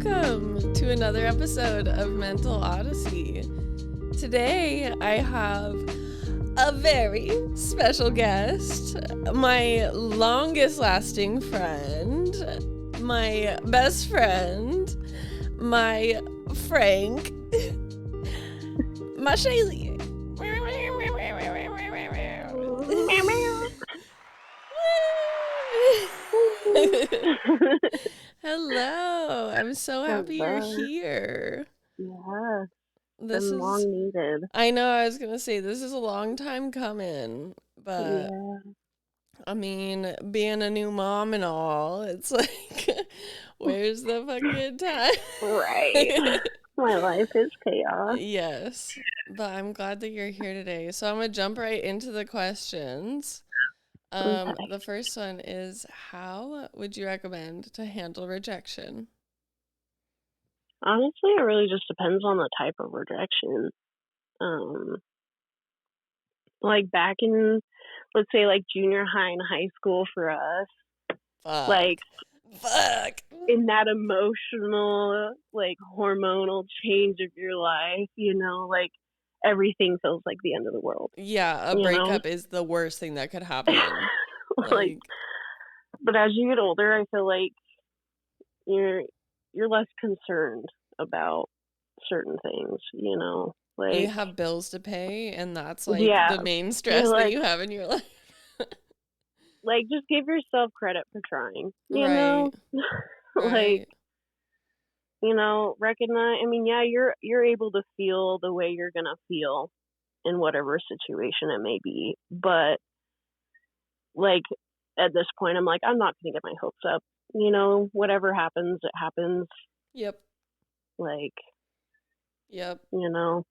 welcome to another episode of Mental Odyssey. Today I have a very special guest, my longest lasting friend, my best friend, my Frank, my Shaylee. Hello, I'm so happy you're here. Yeah, This been is long needed. I know I was gonna say this is a long time coming, but Yeah, I mean, being a new mom and all, it's like, where's the fucking right. time? My life is chaos. Yes, but I'm glad that you're here today. So I'm gonna jump right into the questions. Okay. The first one is, how would you recommend to handle rejection? Honestly, it really just depends on the type of rejection. Um, like back in, let's say, like junior high and high school for us, like Fuck. in that emotional, like hormonal change of your life, like everything feels like the end of the world, Yeah, a you know? breakup is the worst thing that could happen. Like, but as you get older, I feel like you're you're less concerned about certain things, you like have bills to pay, and that's like yeah, the main you're stress that you have in your life. like just give yourself credit for trying, Right, like right. recognize. I mean, yeah, you're able to feel the way you're gonna feel in whatever situation it may be, but like at this point, I'm like, I'm not gonna get my hopes up. Whatever happens, it happens. Yep, Like, yep. you know,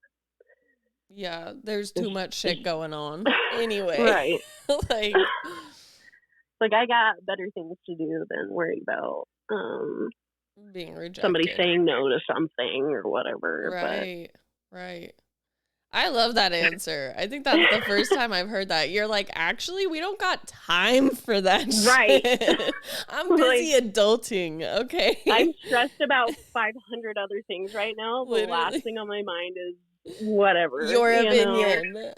Yeah, there's too just much shit going on. Anyway, right. like, Like I got better things to do than worry about being somebody rejected. saying no to something or whatever. But Right, right. I love that answer. I think that's the first time I've heard that. You're like, actually, we don't got time for that right, shit. I'm busy adulting, okay? I'm stressed about 500 other things right now. The last Literally. thing on my mind is whatever. Your opinion.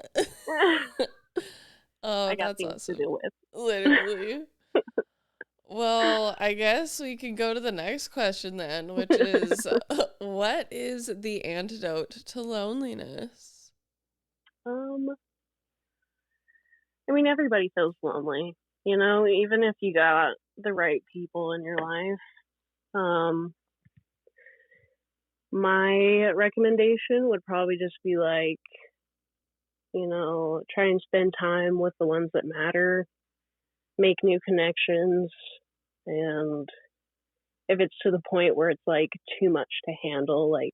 Oh, I got that's things to awesome. deal with. Literally. Well, I guess we can go to the next question then, which is, what is the antidote to loneliness? I mean, everybody feels lonely, even if you got the right people in your life. My recommendation would probably just be like, try and spend time with the ones that matter, make new connections, and if it's to the point where it's like too much to handle, like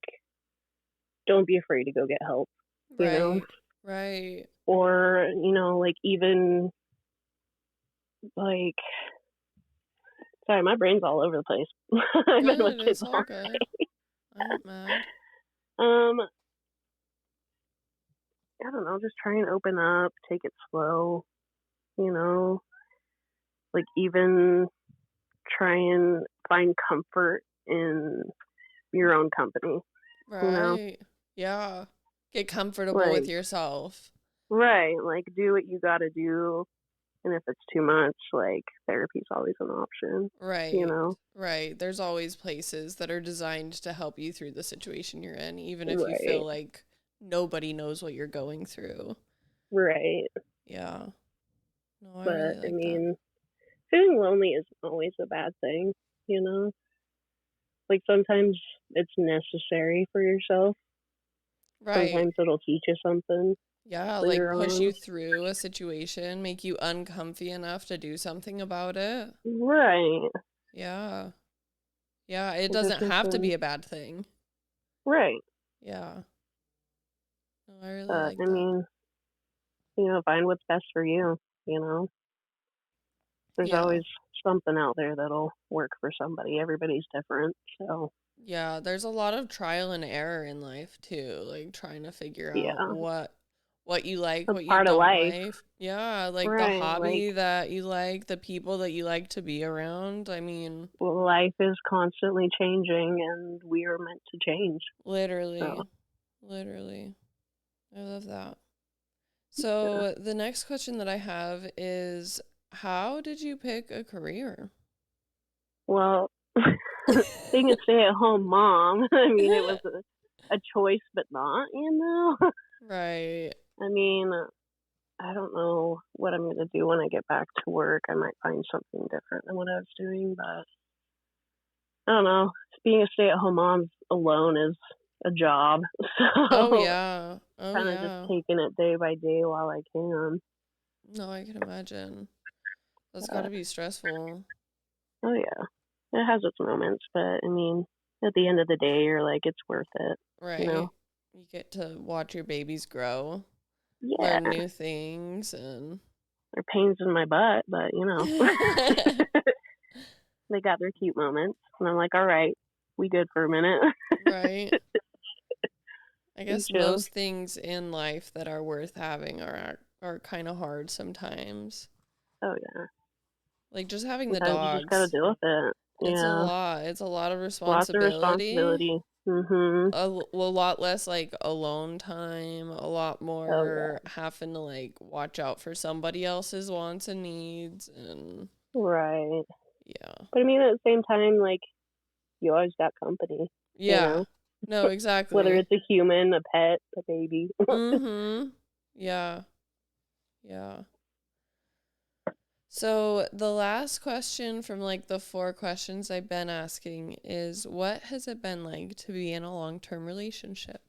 don't be afraid to go get help, Right, right. or, like even like, sorry, my brain's all over the place. I've been with Good, kids it's all all good. day. I'm not mad. Um, I don't know, just try and open up, take it slow, you know, like even try and find comfort in your own company, you know, Right. Yeah. Get comfortable with like, yourself. right, like do what you gotta do. And if it's too much, like therapy's always an option, you Right. know? Right. There's always places that are designed to help you through the situation you're in, even if you Right, feel like nobody knows what you're going through. right. Yeah. No, I But really I like that. mean, feeling lonely isn't always a bad thing, you know? Like sometimes it's necessary for yourself. Right. Sometimes it'll teach you something Yeah, like later push on. you through a situation, make you uncomfy enough to do something about it. Right. Yeah. Yeah, it There's doesn't have to nothing. be a bad thing. Right. Yeah. No, I really But like I that. mean, find what's best for you, you know? There's Yeah. always something out there that'll work for somebody. Everybody's different. So, Yeah, there's a lot of trial and error in life too, like trying to figure out yeah. what what you like, That's what you part of don't life. like. Yeah, like the Right. Like, hobby that you like, the people that you like to be around. I mean, life is constantly changing and we are meant to change. So, literally, literally. I love that. yeah. So the next question that I have is, how did you pick a career? Well, being a stay-at-home mom, I mean, it was a choice, but not, Right. I mean, I don't know what I'm going to do when I get back to work. I might find something different than what I was doing, but I don't know. Being a stay-at-home mom alone is a job. Oh So, yeah. Oh kind of just yeah. taking it day by day while I can. No, I can imagine. That's got to But, be stressful. oh, yeah. It has its moments, but I mean, at the end of the day, you're like, it's worth it, you Right. know? You get to watch your babies grow, Yeah. learn new things, and They're pains in my butt, but, they got their cute moments. And I'm like, all right, we good for a minute. right. I We guess chill. most things in life that are worth having are kind of hard sometimes. Oh, yeah. Like just having the Sometimes you just gotta dogs. deal with it. It's a Yeah. lot. It's a lot of Lots of responsibility. responsibility. Mhm. A lot less like alone time, a lot Oh, yeah. more having to like watch out for somebody else's wants and needs and Right. yeah. But I mean, at the same time, like, you always got company, you Yeah. know? No, Whether exactly. it's a human, a pet, a baby. Mhm. Yeah. Yeah. So the last question from like the four questions I've been asking is, what has it been like to be in a long-term relationship?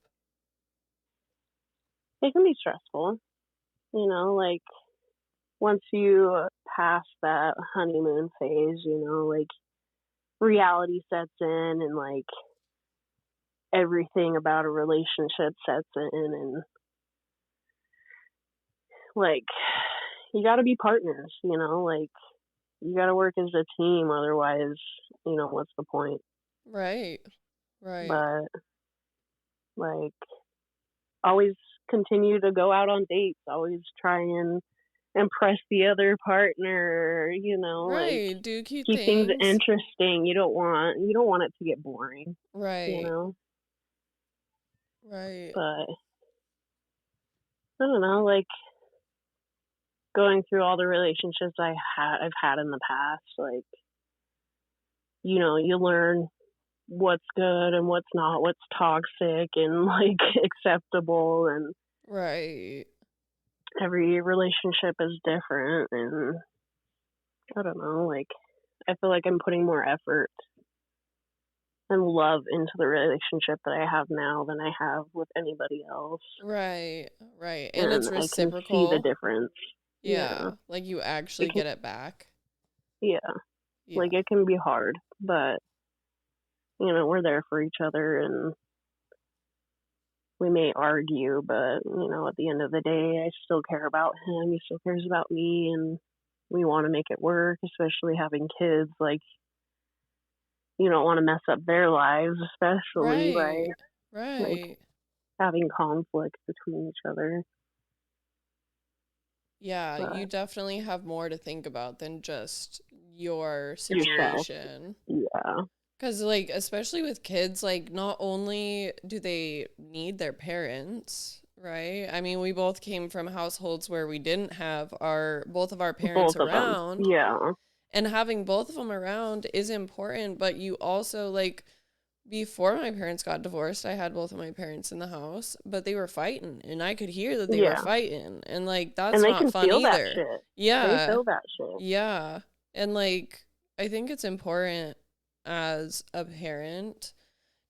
It can be stressful, like, once you pass that honeymoon phase, like, reality sets in and, like, everything about a relationship sets in and, like, you gotta be partners, like, you gotta work as a team, otherwise, what's the point? Right. Right. But, like, always continue to go out on dates, always try and impress the other partner, like, Right. Do cute keep things things. interesting. You don't want it to get boring, you Right. know? Right. But I don't know, like, going through all the relationships I've had in the past, like, you learn what's good and what's not, what's toxic and like acceptable, and Right. every relationship is different, and I don't know, like, I feel like I'm putting more effort and love into the relationship that I have now than I have with anybody else, Right. Right. And and it's I can see the reciprocal. difference. Yeah, Yeah. Like you it actually can. get it back. Yeah, Yeah. like, it can be hard, but we're there for each other, and we may argue, but at the end of the day, I still care about him. He still cares about me, and we want to make it work. Especially having kids, like, you don't want to mess up their lives, especially by, Right. like, Right. having conflict between each other. Yeah, you But definitely have more to think about than just your yourself, situation. yeah, Because, like, especially with kids, like, not only do they need their parents, right? I mean, we both came from households where we didn't have both of our parents both of them, around, yeah, and having both of them around is important, but you also, like, before my parents got divorced, I had both of my parents in the house, but they were fighting, and I could hear that they were yeah, fighting, and like and that's they not can fun feel that either. shit. They Yeah. feel that shit. Yeah. And like I think it's important as a parent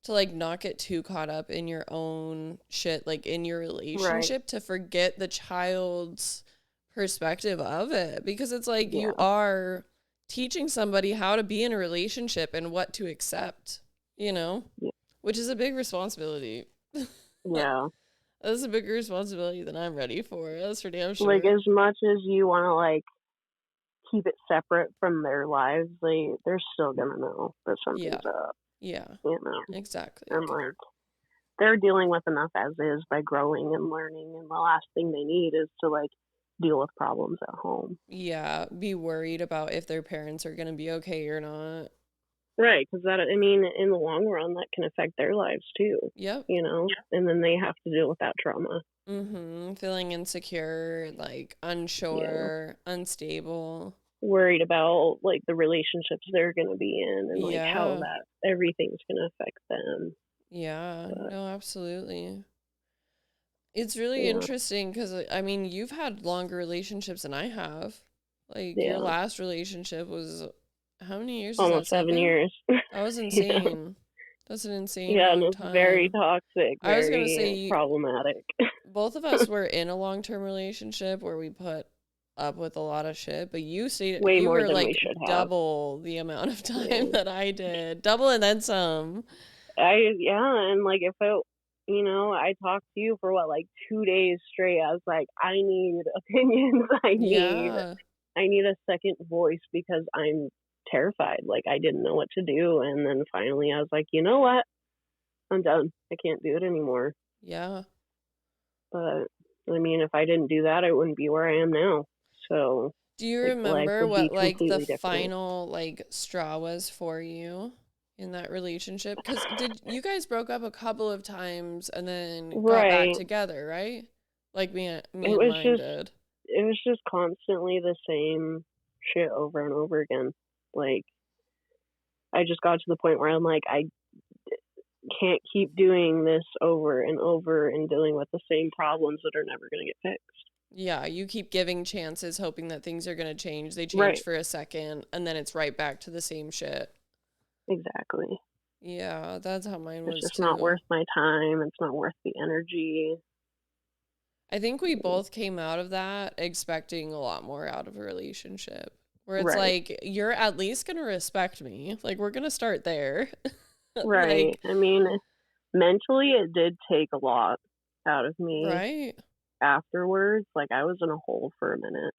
to like not get too caught up in your own shit, like in your Right. relationship, to forget the child's perspective of it, because it's like you Yeah. are teaching somebody how to be in a relationship and what to accept, you know? Yeah. Which is a big responsibility. Yeah. That's a bigger responsibility than I'm ready for. That's for damn Like, sure. as much as you want to, like, keep it separate from their lives, they're still gonna know that Yeah. something's up, Yeah. you know. Exactly. And, like, they're dealing with enough as is by growing and learning, and the last thing they need is to like deal with problems at home. Yeah, be worried about if their parents are gonna be okay or not. Right, because that, I mean, in the long run, that can affect their lives too, Yep. you know? Yeah. And then they have to deal with that trauma. Feeling insecure, like Yeah. unsure, unstable. Worried about like the relationships they're going to be in and like how Yeah. that everything's going to affect them. Yeah. But No, absolutely. It's really yeah, interesting because, I mean, you've had longer relationships than I have. Like, your yeah, last relationship was, how many years is that? almost 7? 7 years. That was Yeah. insane. That's an insane Yeah, and long it's very time. toxic, I was gonna very say, problematic. both of us were in a long-term relationship where we put up with a lot of shit, but Way you more were than we like should have. double the amount of time Yeah. that I did. Double and then some. Yeah, and like if it, I talked to you for what, like 2 days straight. I was like, I need opinions. Yeah. I need a second voice because I'm terrified. Like I didn't know what to do, and then finally I was like, you know what? I'm done. I can't do it anymore. Yeah. But I mean, if I didn't do that, I wouldn't be where I am now. So Do you like life remember would be what like the completely different. final like straw was for you in that relationship? Because did you guys broke up a couple of times and then got back Right. together, right? Like me It and was mine just did. it was just constantly the same shit over and over again. Like I just got to the point where I'm like, I can't keep doing this over and over and dealing with the same problems that are never going to get fixed. Yeah, you keep giving chances, hoping that things are gonna change. They change Right. for a second, and then it's right back to the same shit. Exactly. Yeah, that's how mine It's was just not too. worth my time. It's not worth the energy. I think we both came out of that expecting a lot more out of a relationship. Where it's Right. like, you're at least gonna respect me. Like, we're gonna start there. Right. Like, I mean, mentally, it did take a lot out of me right? afterwards. Like, I was in a hole for a minute.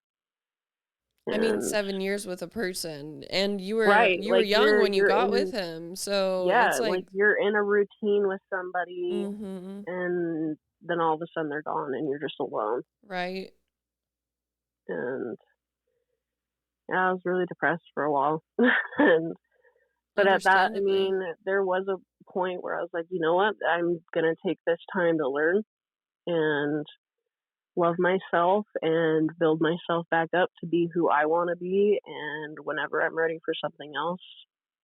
I mean, And 7 years with a person, and right, you were like young when you you're got with in, him, so yeah, it's like like, you're in a routine with somebody, mm-hmm, and then all of a sudden they're gone and you're just alone. right? And yeah, I was really depressed for a while. and but at that, I Understandably. mean, there was a point where I was like, you know what? I'm gonna take this time to learn and love myself and build myself back up to be who I want to be. And whenever I'm ready for something else,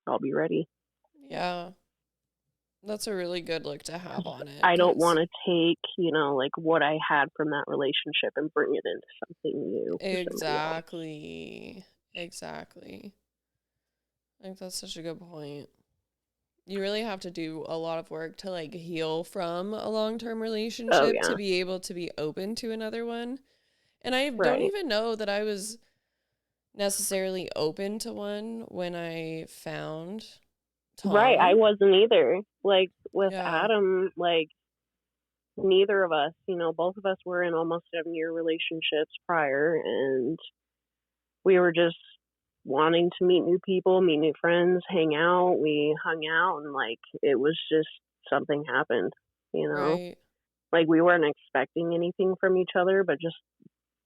I'll be ready. Yeah. That's a really good look to have on it, I don't want because to take, like what I had from that relationship and bring it into something new for somebody else. exactly. Exactly. I think that's such a good point. You really have to do a lot of work to like heal from a long-term Oh, relationship to yeah. be able to be open to another one. And I don't Right. even know that I was necessarily open to one when I found Right. I Tom. wasn't either. Like with Yeah. Adam, like neither of us, both of us were in almost 7 year relationships prior, and we were just wanting to meet new people, meet new friends, hang out. We hung out, and like it was just something happened, you know? Right. Like we weren't expecting anything from each other, but just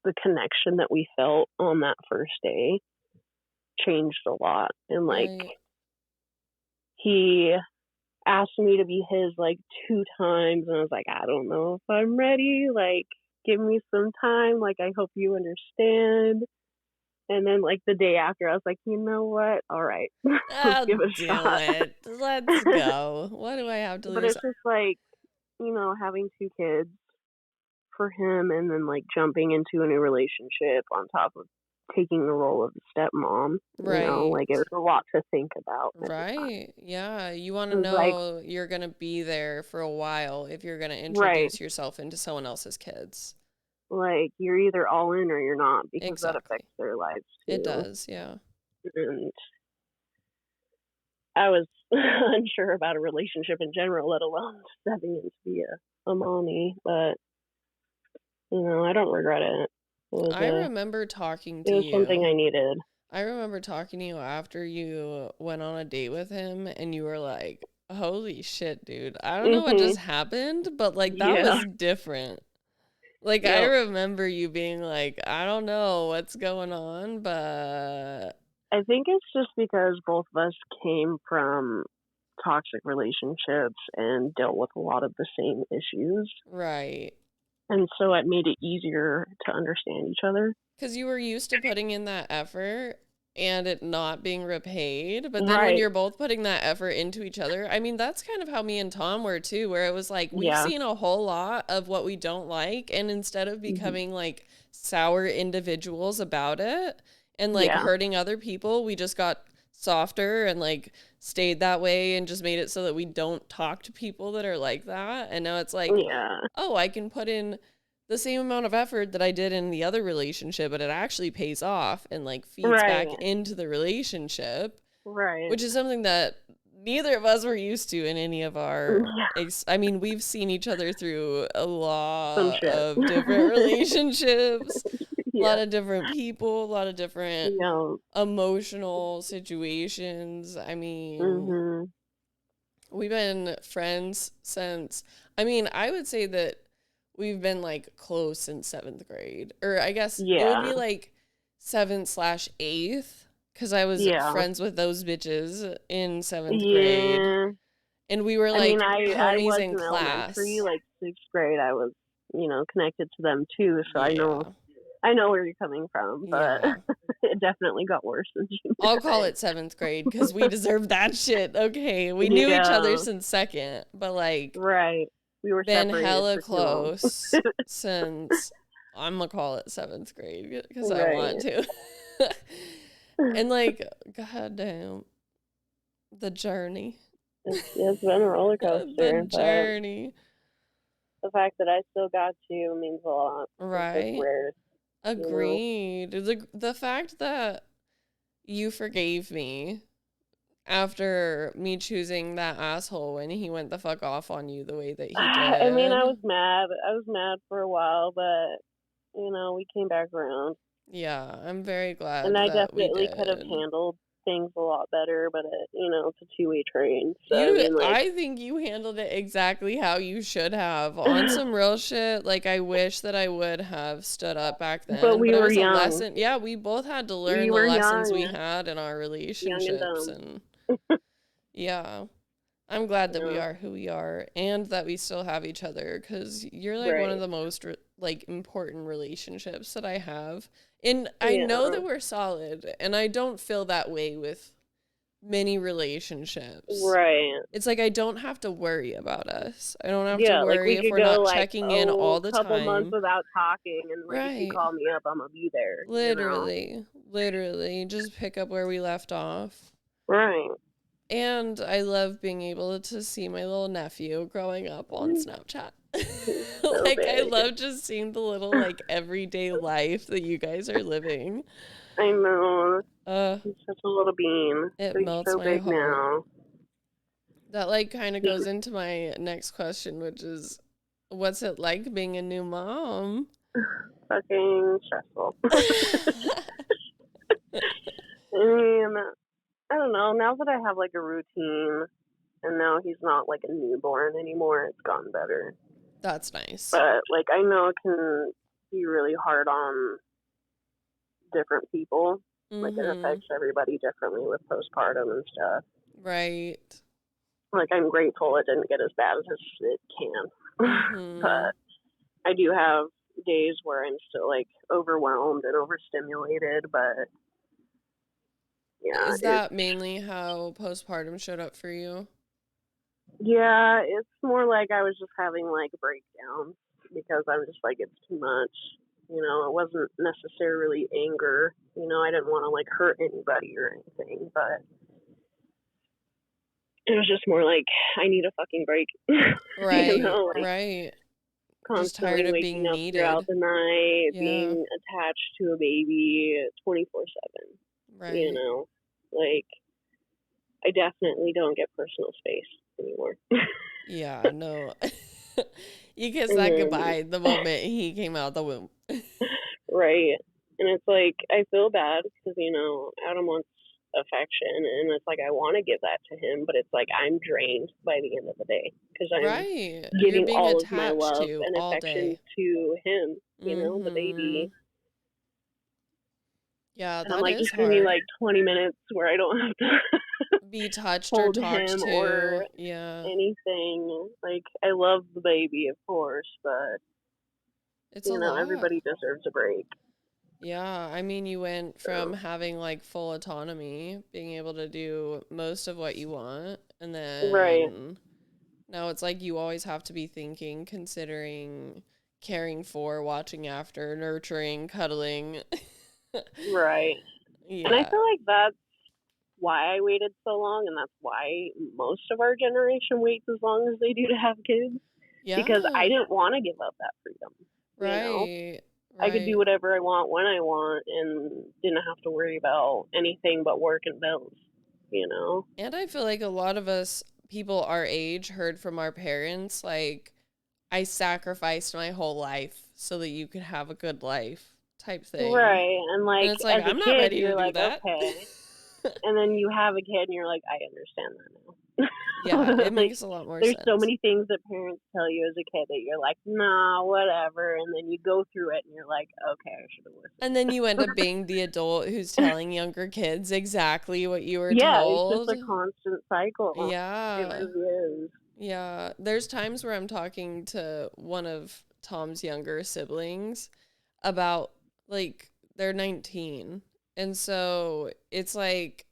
the connection that we felt on that first day changed a lot. And like Right. he asked me to be his like 2 times, and I was like, I don't know if I'm ready. Like, give me some time. Like, I hope you understand. And then like the day after, I was like, you know what? All right, let's I'll give it a do shot. it. Let's go. What do I have to But lose? it's just like, having 2 kids for him, and then like jumping into a new relationship on top of taking the role of the stepmom. Right. Like it was a lot to think about at the time. Right. Yeah. You want It to was like, know you're going to be there for a while if you're going to right, introduce yourself into someone else's kids. like you're either all in or you're not, because that Exactly. affects their lives It too. does. Yeah. And I was unsure about a relationship in general, let alone stepping in to be a mommy. But I don't regret it. I remember talking It to was something you. I needed. I remember talking to you after you went on a date with him and you were like, Holy shit, dude. I don't know what Mhm. just happened, but like that Yeah. was different. Like I Yep. remember you being like, I don't know what's going on, but I think it's just because both of us came from toxic relationships and dealt with a lot of the same issues. right. And so it made it easier to understand each other. Because you were used to putting in that effort and it not being repaid. But then when Right. you're both putting that effort into each other, I mean, that's kind of how me and Tom were too, where it was like, we've Yeah. seen a whole lot of what we don't like. And instead of Mhm. becoming like sour individuals about it and like Yeah. hurting other people, we just got softer and like stayed that way and just made it so that we don't talk to people that are like that. And now it's like, Yeah. oh, I can put in the same amount of effort that I did in the other relationship, but it actually pays off and like feeds Right. back into the relationship, Right. which is something that neither of us were used to in any of our Yeah. I mean, we've seen each other through a Some lot shit. of different relationships, a lot Yeah. of different people, a lot of different Yeah. emotional situations. I mean, Mhm. we've been friends since, I mean, I would say that we've been like close since seventh grade. Or I guess it would Yeah. be like seventh slash eighth because I was Yeah. friends with those bitches in seventh grade. Yeah. And we were I mean, like I homies was in in elementary, class. like 6th grade. I was, connected to them too, so Yeah. I know where you're coming from, but Yeah. it definitely got worse in junior I'll call high. it seventh grade because we deserved that shit. Okay. We knew each other Yeah. since second, but like Right. We were been separated hella for too long. close since I'm gonna call it seventh grade because I want Right. to. And like, goddamn, the journey, It's been a roller the coaster, but journey, the fact that I still got you means a lot. It's like right? rare, you know. Agreed. The fact that you forgave me after me choosing that asshole when he went the fuck off on you the way that he I mean, I was did. mad. I was mad for a while, but we came back around. Yeah, I'm very glad And I that we definitely could have did. handled things a lot better, but it's a two-way train. So I mean, like, I think you handled it exactly how you should have. On some real shit, like I wish that I would have stood up back but then, we but it were was a young. lesson. Yeah, we both had to learn We the were lessons we young, had in our young and relationships dumb. and yeah. I'm glad that we Yeah, are who we are and that we still have each other cuz you're like one of right. the most like important relationships that I have. And I know Yeah, that we're solid and I don't feel that way with many relationships. right. It's like I don't have to worry about us. I don't have to Yeah, like worry we if could we're go not like checking in all the couple months time. without talking, and like if you Right. call me up, I'm gonna be there. Literally. Literally. Just pick up where we left off. Right. And I love being able to see my little nephew growing up on Snapchat. He's so Like I big. love just seeing the little like everyday life that you guys are living. I know. Uh, He's such a little bean, it but he's melts so my big heart. now. That like kind of goes into my next question, which is what's it like being a new mom? Fucking stressful. I mean, I don't know. Now that I have like a routine, and now he's not like a newborn anymore, it's gotten better. That's nice. But like, I know it can be really hard on different people. Like, it Mhm. affects everybody differently with postpartum and stuff. Right. Like, I'm grateful it didn't get as bad as it can. Mhm. But I do have days where I'm still like overwhelmed and overstimulated. But yeah, Is that mainly how postpartum showed up for you? it's more like I was just having like breakdowns because I'm just like, it's too much. It wasn't necessarily anger. I didn't want to like hurt anybody or anything, but it was just more like I need a fucking break. Right. Like Right. Just tired constantly of waking being up throughout needed. the night, Yeah. being attached to a baby 24/7. Right. Like I definitely don't get personal space anymore. Yeah, no. You kissed And that then, goodbye the moment he came out the womb. right. And it's like, I feel bad because, Adam wants affection, and it's like I want to give that to him, but it's like I'm drained by the end of the day because I'm Right. You're giving being all of my attached love to and all affection day. to him, the Mm-hmm. baby. Yeah, And I'm that like, is just give me hard. like 20 minutes where I don't have to Be touched or hold talked him to. or Yeah. anything. Like, I love the baby, of course, but, It's a lot. everybody deserves a break. Yeah, I mean, you went from So, having like full autonomy, being able to do most of what you want, and right, then now it's like you always have to be thinking, considering, caring for, watching after, nurturing, cuddling. right. And I Yeah. feel like that's why I waited so long, and that's why most of our generation waits as long as they do to have kids, because I Yeah. didn't want to give up that freedom. Right. I could do Right. whatever I want when I want and didn't have to worry about anything but work and bills. And I feel like a lot of us, people our age, heard from our parents, like, I sacrificed my whole life so that you could have a good life type thing. Right. And And like it's like, as a I'm not kid ready to you're do like, that. okay. And then you have a kid and you're like, I understand Yeah, that now. it Like makes a lot more there's so sense. many things that parents tell you as a kid that you're like, nah, whatever, and then you go through it and you're like, okay, I should have And then you end up listened. being the adult who's telling younger kids exactly what you were Yeah, it's just told. a constant cycle. It Yeah. really is. Yeah. There's times where I'm talking to one of Tom's younger siblings about, like, they're 19. And so it's like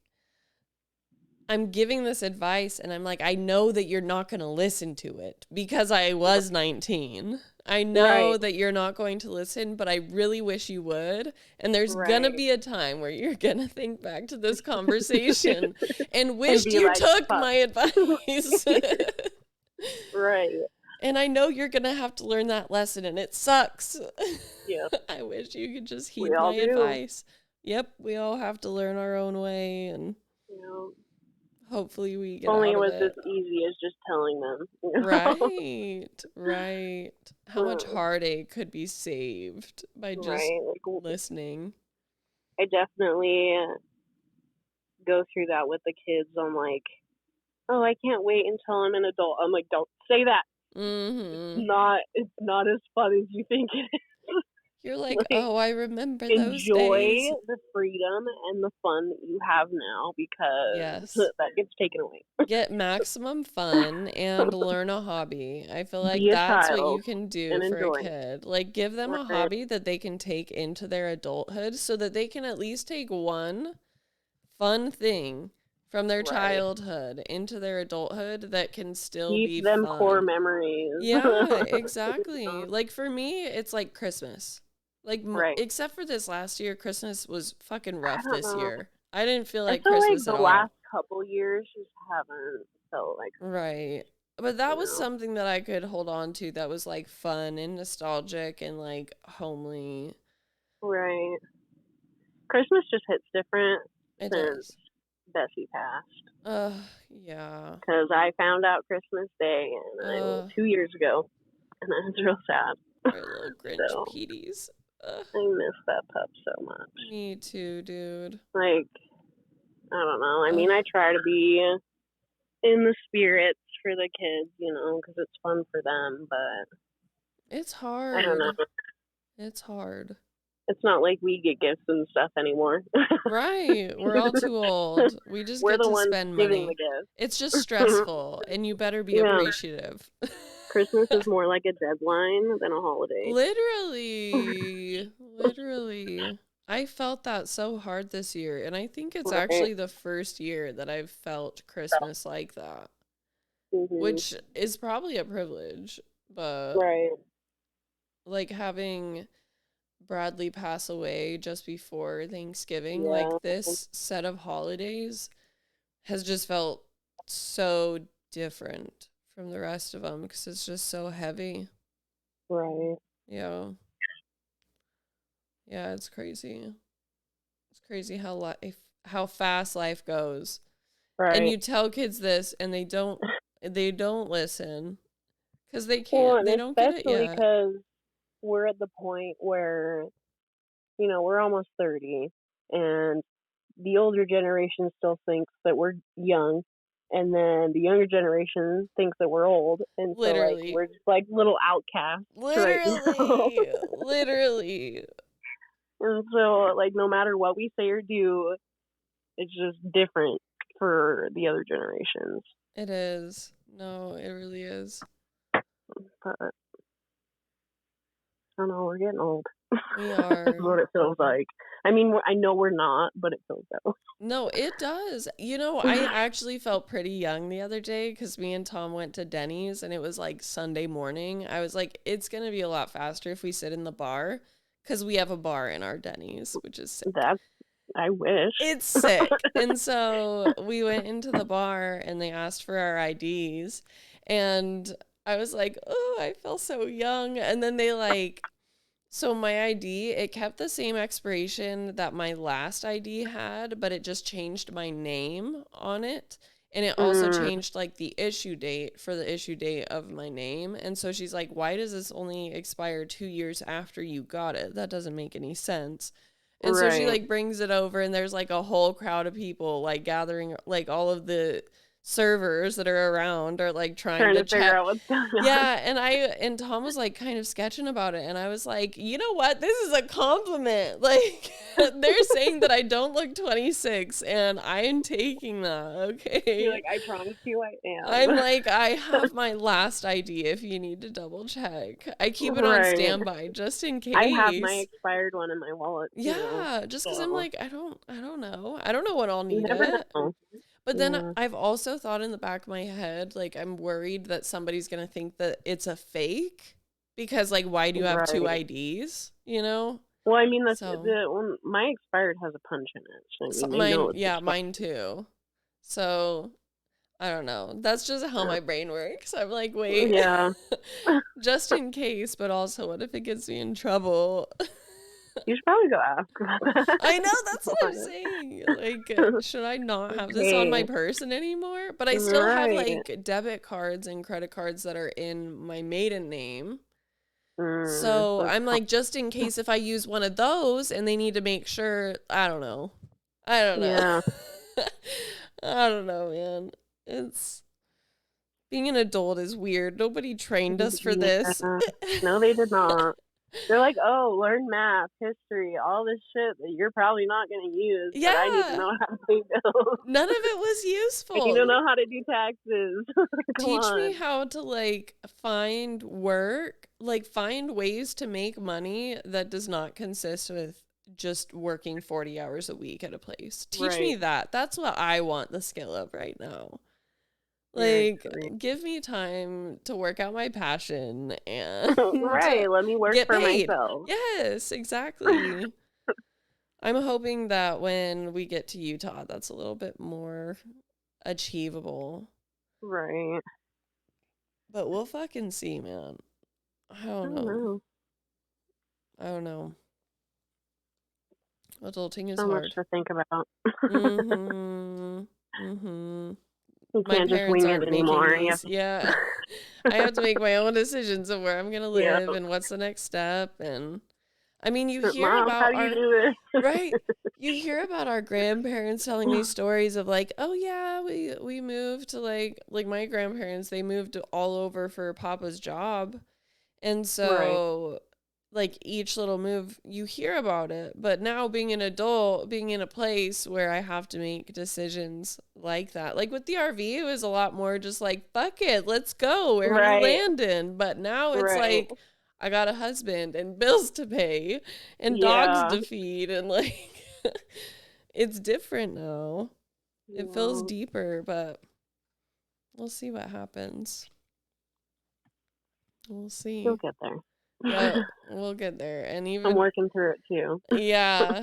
I'm giving this advice and I'm like, I know that you're not going to listen to it because I was 19. I know Right. that you're not going to listen, but I really wish you would. And there's going to Right. be a time where you're going to think back to this conversation and And wished be you like, took fuck. my advice. Right. And I know you're going to have to learn that lesson and it sucks. Yeah. I wish you could just We heed my all do. advice. Yep, we all have to learn our own way and You know. hopefully we If get only out it of was as it. easy as just telling them. Right, right. How much Mm, heartache could be saved by just right. Like listening? I definitely go through that with the kids. I'm like, oh, I can't wait until I'm an adult. I'm like, don't say that. Mm-hmm. It's not as fun as you think it is. You're like, Like, oh, I remember those enjoy days. the freedom and the fun that you have now because Yes. that gets taken away. Get maximum fun and learn a hobby. I feel like Be a that's what child you can do and for a enjoy. kid. Like, give them a Right. hobby that they can take into their adulthood so that they can at least take one fun thing from their Right. childhood into their adulthood that can still Keep be them core fun. memories. Yeah, exactly. Like for me, it's like Christmas. Like Right. except for this last year, Christmas was fucking I rough don't this know. year. I didn't feel I like feel like Christmas the at last all. couple years just haven't felt like Right. But you that was know. something that I could hold on to that was like fun and nostalgic and like homely. Right. Christmas just hits different It since does. Bessie passed. Yeah. Because I found out Christmas Day, and Uh, 2 years ago, and it's real sad. our little Grinch So Pete's. Uh, I miss that pup so much. Me too, dude. Like, I don't know. I Uh, mean, I try to be in the spirits for the kids, because it's fun for them, but it's I don't know. hard. It's hard. It's not like we get gifts and stuff anymore. Right. We're all too old. We just We're get the to ones spend giving the money. It's just gifts. stressful, and you better be Yeah. appreciative. Christmas is more like a deadline than a holiday. Literally. Literally. I felt that so hard this year, and I think it's Right. actually the first year that I've felt Christmas like that, Mhm. which is probably a privilege, but Right. like having Bradley pass away just before Thanksgiving, Yeah. like this set of holidays has just felt so different from the rest of them because it's just so heavy. Right. Yeah. Yeah, it's crazy. It's crazy how fast life goes. And Right. you tell kids this and they don't listen cuz they Well, can't and they don't get it especially yet. because we're at the point where, we're almost 30, and the older generation still thinks that we're young, and then the younger generation thinks that we're old, and so like Literally. we're just like little outcasts right now. Literally. And so like no matter what we say or do, it's just different for the other generations. It is. No, it really is. But I don't know, we're getting old. We are. That's what it feels like. I mean, I know we're not, but it feels that way. No, it does. You know, I actually felt pretty young the other day because me and Tom went to Denny's and it was like Sunday morning. I was like, it's going to be a lot faster if we sit in the bar because we have a bar in our Denny's, which is sick. I wish. It's sick. And so we went into the bar and they asked for our IDs. And I was like, oh, I feel so young. And then they like, so my ID, it kept the same expiration that my last ID had, but it just changed my name on it. And it also changed like the issue date for the issue date of my name. And so she's like, why does this only expire 2 years after you got it? That doesn't make any sense. And so she like brings it over and there's like a whole crowd of people like gathering, like all of the servers that are around are like trying to figure out what's going on. Yeah, and Tom was like kind of sketching about it and I was like, you know what? This is a compliment. Like they're saying that I don't look 26 and I am taking that, okay? You're like, I promise you I am. I'm like, I have my last ID if you need to double check. I keep it on standby just in case. I have my expired one in my wallet too. Yeah, just because I'm like, I don't know. I don't know when I'll need never it. know. But then I've also thought in the back of my head, like, I'm worried that somebody's going to think that it's a fake because, like, why do you have two IDs, you know? Well, I mean, my expired has a punch in it. So, I mean, mine too. So, I don't know. That's just how my brain works. I'm like, wait. Yeah. Just in case, but also, what if it gets me in trouble? You should probably go ask about that. I know, that's what I'm saying. Like, should I not have this on my person anymore? But I still have, like, debit cards and credit cards that are in my maiden name. So I'm like, just in case if I use one of those and they need to make sure, I don't know. Yeah. I don't know, man. It's being an adult is weird. Nobody trained us for this. No, they did not. They're like, oh, learn math, history, all this shit that you're probably not going to use. Yeah. But I need to know how to pay bills. None of it was useful. Like, you don't know how to do taxes. Teach me how to, like, find work, like, find ways to make money that does not consist with just working 40 hours a week at a place. Teach me that. That's what I want the skill of right now. Like, give me time to work out my passion and let me work for myself. Yes, exactly. I'm hoping that when we get to Utah, that's a little bit more achievable. Right. But we'll fucking see, man. I don't know. Adulting is so hard. Much to think about. You My can't just parents wing aren't it anymore. Yeah. I have to make my own decisions of where I'm going to live and what's the next step. And I mean, you hear about how do you do this? Right. You hear about our grandparents telling these stories of like, oh yeah, we moved to like my grandparents, they moved all over for Papa's job. And so like each little move, you hear about it. But now being an adult, being in a place where I have to make decisions like that. Like with the RV, it was a lot more just like, fuck it, let's go. Where are we landing? But now it's like, I got a husband and bills to pay and dogs to feed. And like, it's different now. It feels deeper, but we'll see what happens. We'll see. You'll get there. Yeah, we'll get there. And even I'm working through it too. Yeah.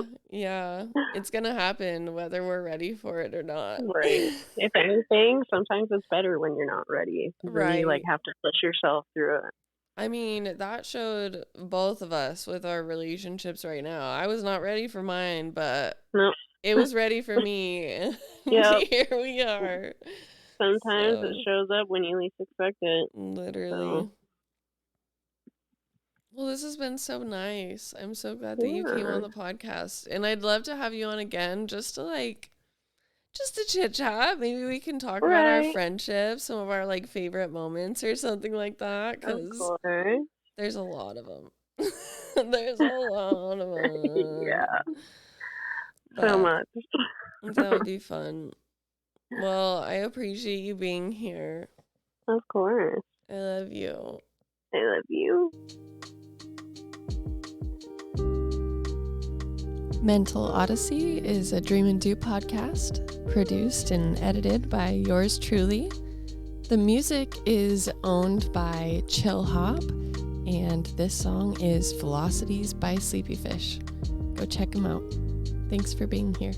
It's gonna happen whether we're ready for it or not. Right. If anything, sometimes it's better when you're not ready. Right. You like have to push yourself through it. I mean, that showed both of us with our relationships right now. I was not ready for mine, but it was ready for me. Yeah. Here we are. Sometimes it shows up when you least expect it. Literally. So. Well, this has been so nice. I'm so glad that you came Yeah. on the podcast. And I'd love to have you on again just to chit chat. Maybe we can talk about our Right. friendships, some of our favorite moments or something like that, Of because course. there's a lot of them. There's a lot of them. Yeah. So But much. that would be fun. Well, I appreciate you being here. Of course. I love you. I love you. Mental Odyssey is a Dream and Do podcast, produced and edited by yours truly. The music is owned by Chill Hop, and this song is Velocities by Sleepy Fish. Go check them out. Thanks for being here.